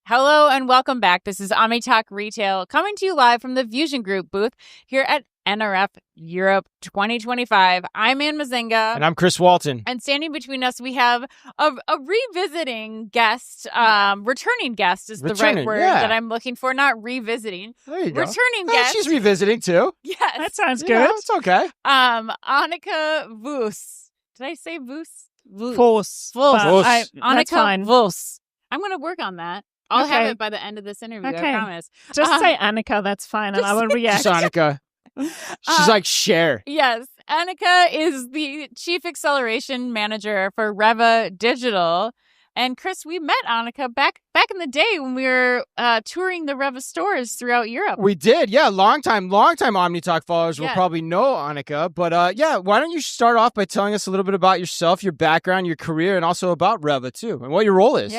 Hello and welcome back. This is Talk Retail coming to you live from the VusionGroup booth here at NRF Europe 2025. I'm Ann Mazinga. And I'm Chris Walton. And standing between us, we have a revisiting guest. Returning guest is the right word that I'm looking for, not revisiting. There you go. Returning guest. She's revisiting too. Yes. That sounds good. Yeah, it's okay. Anika Vooes. Did I say Vooes? Vooes. Anika That's fine. Vooes. I'm going to work on that. I'll have Okay. it by the end of this interview, Okay. I promise. Just say Anika, that's fine, and I will react. She's Anika. She's like Cher. Yes. Anika is the Chief Acceleration Manager for Rewe Digital. And Chris, we met Anika back in the day when we were touring the Rewe stores throughout Europe. We did, yeah. Long time OmniTalk followers will Yeah. probably know Anika. But why don't you start off by telling us a little bit about yourself, your background, your career, and also about Rewe too, and what your role is.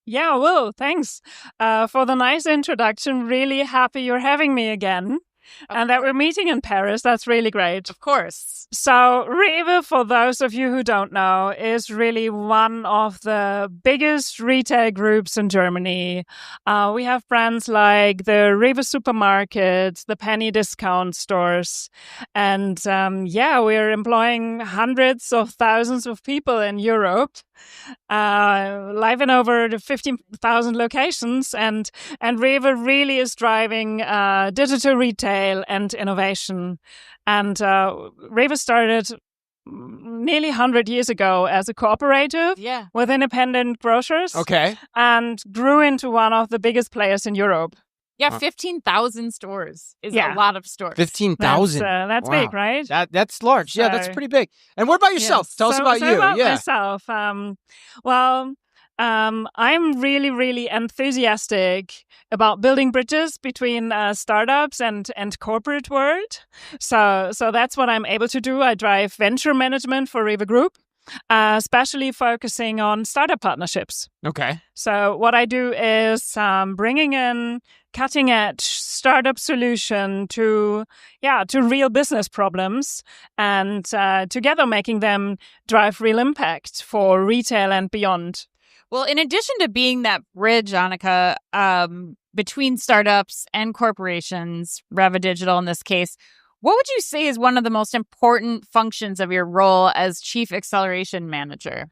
Yeah, well, thanks for the nice introduction. Really happy you're having me again. And that we're meeting in Paris. That's really great. Of course. So Rewe, for those of you who don't know, is really one of the biggest retail groups in Germany. We have brands like the Rewe supermarkets, the penny discount stores. And we're employing hundreds of thousands of people in Europe, live in over 15,000 locations. And Rewe really is driving digital retail and innovation. And Rewe started nearly 100 years ago as a cooperative with independent grocers. Okay. And grew into one of the biggest players in Europe. Yeah, 15,000 stores is a lot of stores. 15,000. That's Wow. big, right? That's large. Yeah, that's pretty big. And what about yourself? Yes. Tell us about you. About Yeah. myself. I'm really, really enthusiastic about building bridges between startups and corporate world. So that's what I'm able to do. I drive venture management for Rewe Group, especially focusing on startup partnerships. Okay. So what I do is bringing in cutting-edge startup solution to real business problems, and together making them drive real impact for retail and beyond. Well, in addition to being that bridge, Anika, between startups and corporations, Rewe Digital in this case, what would you say is one of the most important functions of your role as Chief Acceleration Manager?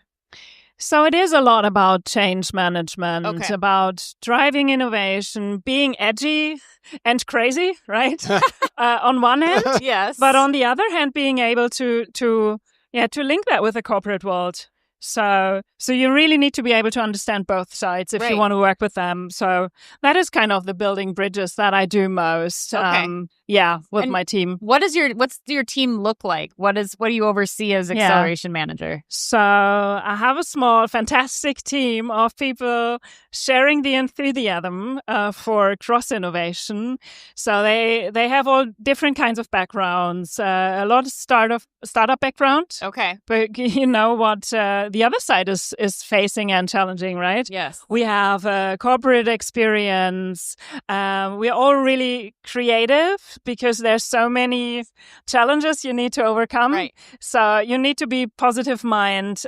So it is a lot about change management, Okay. about driving innovation, being edgy and crazy, right? On one hand, Yes. but on the other hand, being able to link that with the corporate world. So you really need to be able to understand both sides if you want to work with them. So that is kind of the building bridges that I do most. Okay. With And my team. what's your team look like? What do you oversee as Acceleration Manager? So I have a small, fantastic team of people sharing the enthusiasm for cross-innovation. So they have all different kinds of backgrounds, a lot of startup background. Okay. But you know what the other side is facing and challenging, right? Yes. We have corporate experience. We're all really creative because there's so many challenges you need to overcome. Right. So you need to be positive mind,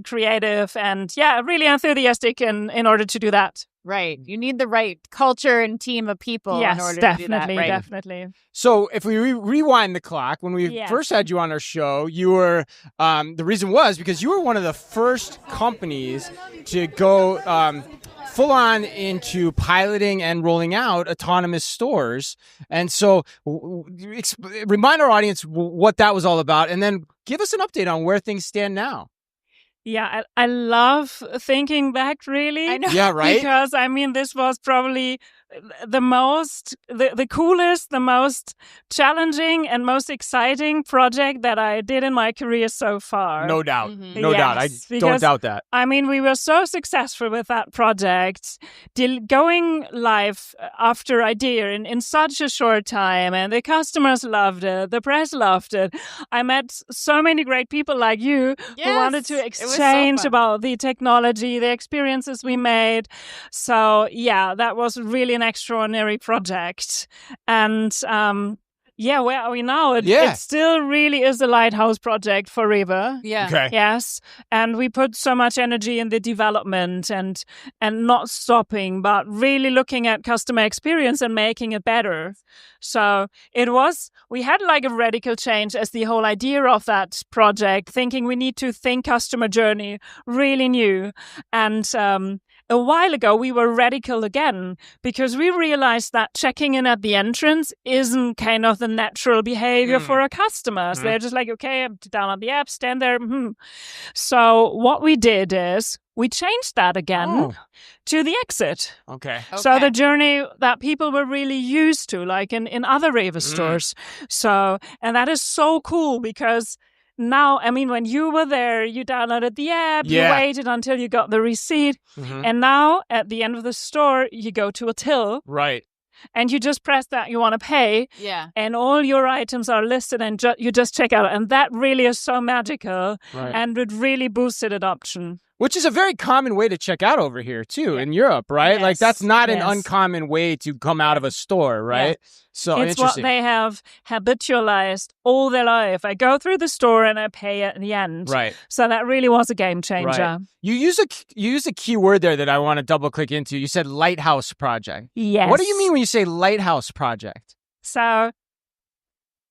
creative, and really enthusiastic in order to do that. Right. You need the right culture and team of people in order to do that. Right? Definitely. So if we rewind the clock, when we Yes. first had you on our show, you were, the reason was because you were one of the first companies to go full on into piloting and rolling out autonomous stores. And so remind our audience what that was all about, and then give us an update on where things stand now. Yeah, I love thinking back, really. I know. Yeah, right? Because, this was probably the coolest, the most challenging, and most exciting project that I did in my career so far. No doubt. Mhm. No doubt. I Yes, don't because, doubt that. we were so successful with that project, going live after idea in such a short time, and the customers loved it, the press loved it. I met so many great people like you who wanted to It was so exchange fun. about the technology, the experiences we made. So, that was really an extraordinary project. And Yeah, where are we now? It still really is a lighthouse project for Rewe. Yeah. Okay. Yes. And we put so much energy in the development and not stopping, but really looking at customer experience and making it better. So we had like a radical change as the whole idea of that project, thinking we need to think customer journey really new. And a while ago, we were radical again because we realized that checking in at the entrance isn't kind of the natural behavior for our customers. They're just like, okay, I'm download the app, stand there. So what we did is we changed that again to the exit. Okay. So the journey that people were really used to, like in other Rewe stores. So, and that is so cool because now, I mean, when you were there, you downloaded the app, you waited until you got the receipt. And now at the end of the store, you go to a till. Right. And you just press that you want to pay. Yeah. And all your items are listed and you just check out. And that really is so magical. Right. And it really boosted adoption. Which is a very common way to check out over here, too, in Europe, right? Yes. Like, that's not an uncommon way to come out of a store, right? Yeah. So it's what they have habitualized all their life. I go through the store and I pay at the end. Right. So that really was a game changer. Right. You use a key word there that I want to double click into. You said Lighthouse project. Yes. What do you mean when you say Lighthouse project? So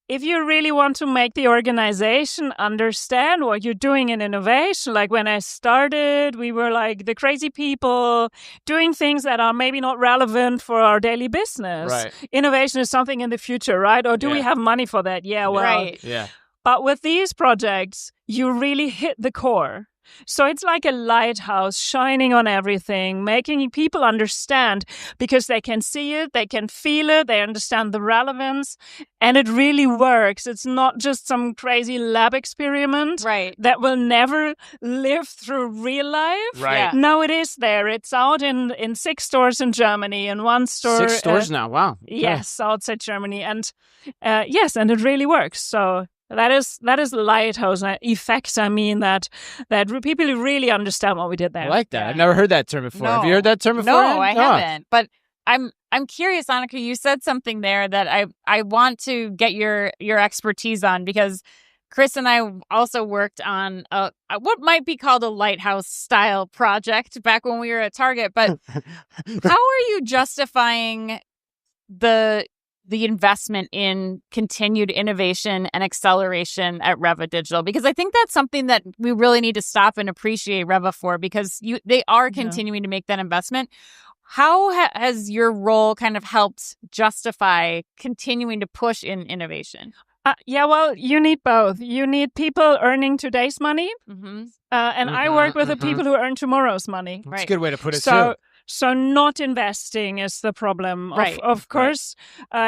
if you really want to make the organization understand what you're doing in innovation, like when I started, we were like the crazy people doing things that are maybe not relevant for our daily business. Right. Innovation is something in the future, right? Or do we have money for that? Yeah, well. Right. Yeah. But with these projects, you really hit the core. So it's like a lighthouse shining on everything, making people understand because they can see it, they can feel it, they understand the relevance, and it really works. It's not just some crazy lab experiment that will never live through real life. Right. Yeah. No, it is there. It's out in 6 stores in Germany and 1 store. 6 stores now. Wow. Okay. Yes, outside Germany. And yes, and it really works. So that is lighthouse effect. I mean that people really understand what we did there. I like that. I've never heard that term before. No. Have you heard that term before? No, I haven't. But I'm curious, Anika. You said something there that I want to get your expertise on because Chris and I also worked on what might be called a lighthouse style project back when we were at Target. But how are you justifying the investment in continued innovation and acceleration at Rewe Digital? Because I think that's something that we really need to stop and appreciate Rewe for because they are continuing to make that investment. How has your role kind of helped justify continuing to push in innovation? Well, you need both. You need people earning today's money, and I work with the people who earn tomorrow's money. That's a good way to put it, too. So not investing is the problem. Of course,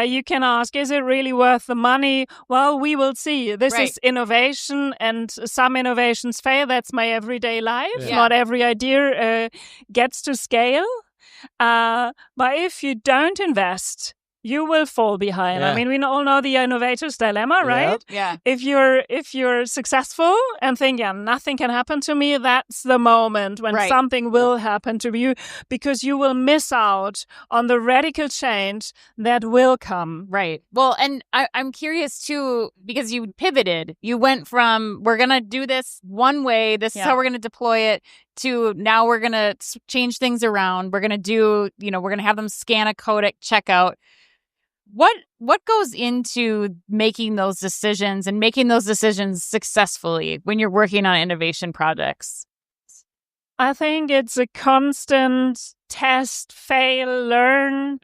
you can ask, is it really worth the money? Well, we will see. This is innovation, and some innovations fail. That's my everyday life. Yeah. Not every idea gets to scale. But if you don't invest, you will fall behind. Yeah. I mean, we all know the innovator's dilemma, right? Yeah. If you're successful and think, nothing can happen to me, that's the moment when something will happen to you because you will miss out on the radical change that will come. Right. Well, and I'm curious too, because you pivoted. You went from, we're going to do this one way, this is how we're going to deploy it, to now we're going to change things around. We're going to do, we're going to have them scan a code at checkout. What goes into making those decisions and making those decisions successfully when you're working on innovation projects? I think it's a constant test, fail, learn,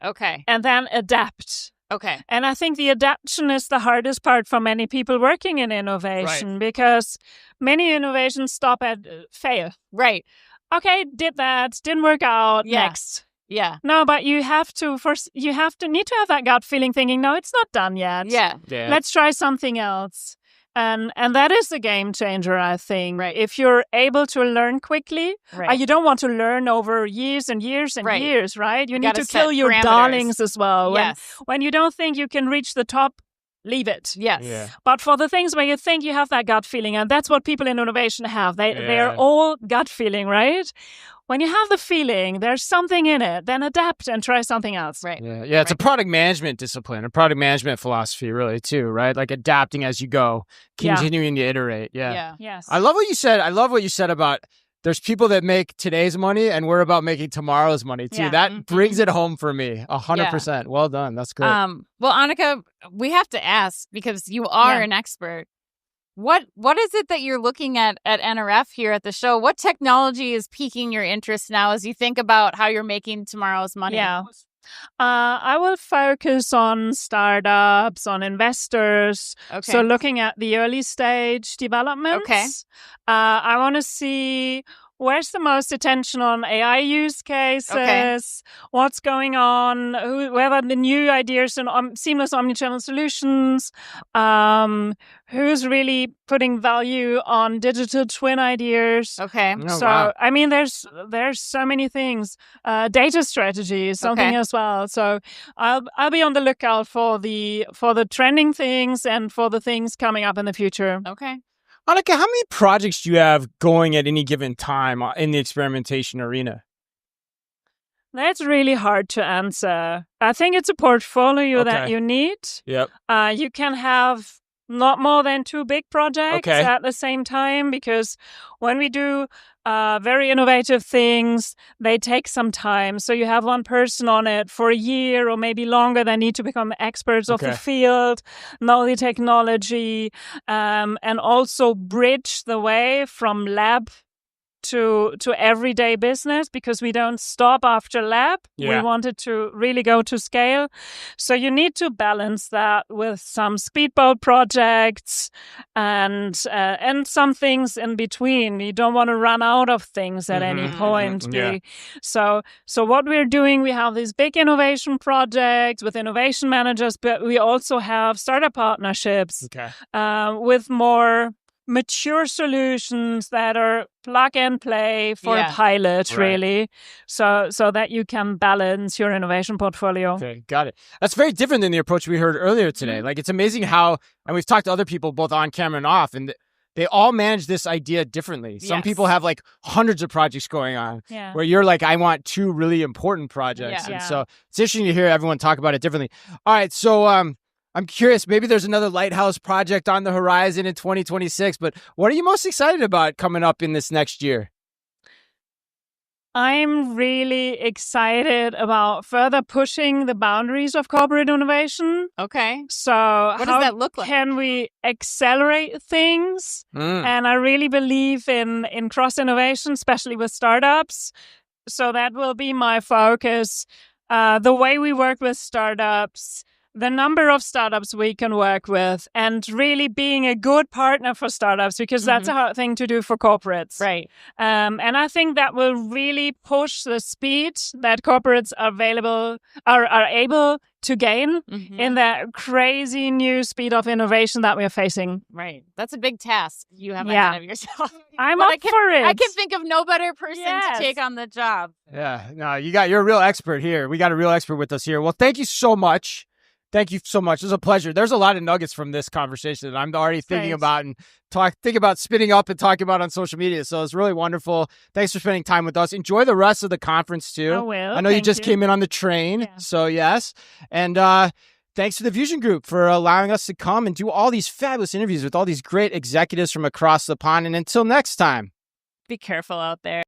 and then adapt. Okay. And I think the adaptation is the hardest part for many people working in innovation because many innovations stop at fail. Right. Okay, did that, didn't work out, next. Yeah. No, but you need to have that gut feeling thinking, no, it's not done yet. Yeah. Let's try something else. And that is the game changer, I think. Right. If you're able to learn quickly, you don't want to learn over years and years and years, right? You need to kill your darlings as well. Yes. When you don't think you can reach the top leave it. Yes. Yeah. But for the things where you think you have that gut feeling, and that's what people in innovation have, they're all gut feeling, right? When you have the feeling there's something in it, then adapt and try something else. Right. Yeah, it's a product management discipline, a product management philosophy, really, too, right? Like adapting as you go, continuing to iterate. Yeah. Yes. I love what you said. I love what you said about there's people that make today's money and we're about making tomorrow's money, too. Yeah. That brings it home for me, 100%. Well done. That's great. Well, Anika, we have to ask, because you are an expert. What is it that you're looking at NRF here at the show? What technology is piquing your interest now as you think about how you're making tomorrow's money? Yeah. I will focus on startups, on investors. Okay. So looking at the early stage developments. Okay. I want to see where's the most attention on AI use cases, what's going on, where are the new ideas and seamless omnichannel solutions, who's really putting value on digital twin ideas. Okay. Oh, So, wow. I mean, there's so many things. Data strategy is something as well. So I'll be on the lookout for the trending things and for the things coming up in the future. Okay. Anika, how many projects do you have going at any given time in the experimentation arena? That's really hard to answer. I think it's a portfolio that Okay. you need. Yep. You can have not more than 2 big projects Okay. at the same time, because when we do very innovative things, they take some time. So you have one person on it for a year or maybe longer. They need to become experts of the Okay. field, know the technology, and also bridge the way from lab to everyday business, because we don't stop after lab. Yeah. We wanted to really go to scale. So you need to balance that with some speedboat projects and some things in between. You don't want to run out of things at any point. Yeah. So what we're doing, we have these big innovation projects with innovation managers, but we also have startup partnerships Okay. with more mature solutions that are plug and play for a pilot, Right. really, so that you can balance your innovation portfolio. Okay, got it. That's very different than the approach we heard earlier today. Like, it's amazing how, and we've talked to other people both on camera and off, and they all manage this idea differently. Some Yes. people have like hundreds of projects going on, Yeah. where you're like, I want 2 really important projects. Yeah. And so it's interesting to hear everyone talk about it differently. All right, so I'm curious, maybe there's another Lighthouse project on the horizon in 2026, but what are you most excited about coming up in this next year? I'm really excited about further pushing the boundaries of corporate innovation. Okay. So What how does that look like? can we accelerate things? And I really believe in cross-innovation, especially with startups. So that will be my focus. The way we work with startups, the number of startups we can work with, and really being a good partner for startups, because that's a hard thing to do for corporates. Right. And I think that will really push the speed that corporates are able to gain in that crazy new speed of innovation that we're facing. Right. That's a big task you have Yeah. ahead of yourself. I'm But up for it. I can think of no better person Yes. to take on the job. Yeah, no, you're a real expert here. We got a real expert with us here. Well, thank you so much. Thank you so much. It was a pleasure. There's a lot of nuggets from this conversation that I'm already thinking Thanks. about and thinking about spinning up and talking about on social media. So it's really wonderful. Thanks for spending time with us. Enjoy the rest of the conference too. I will. I know you Thank just you. came in on the train. Yeah. So yes. And thanks to the Vusion Group for allowing us to come and do all these fabulous interviews with all these great executives from across the pond. And until next time. Be careful out there.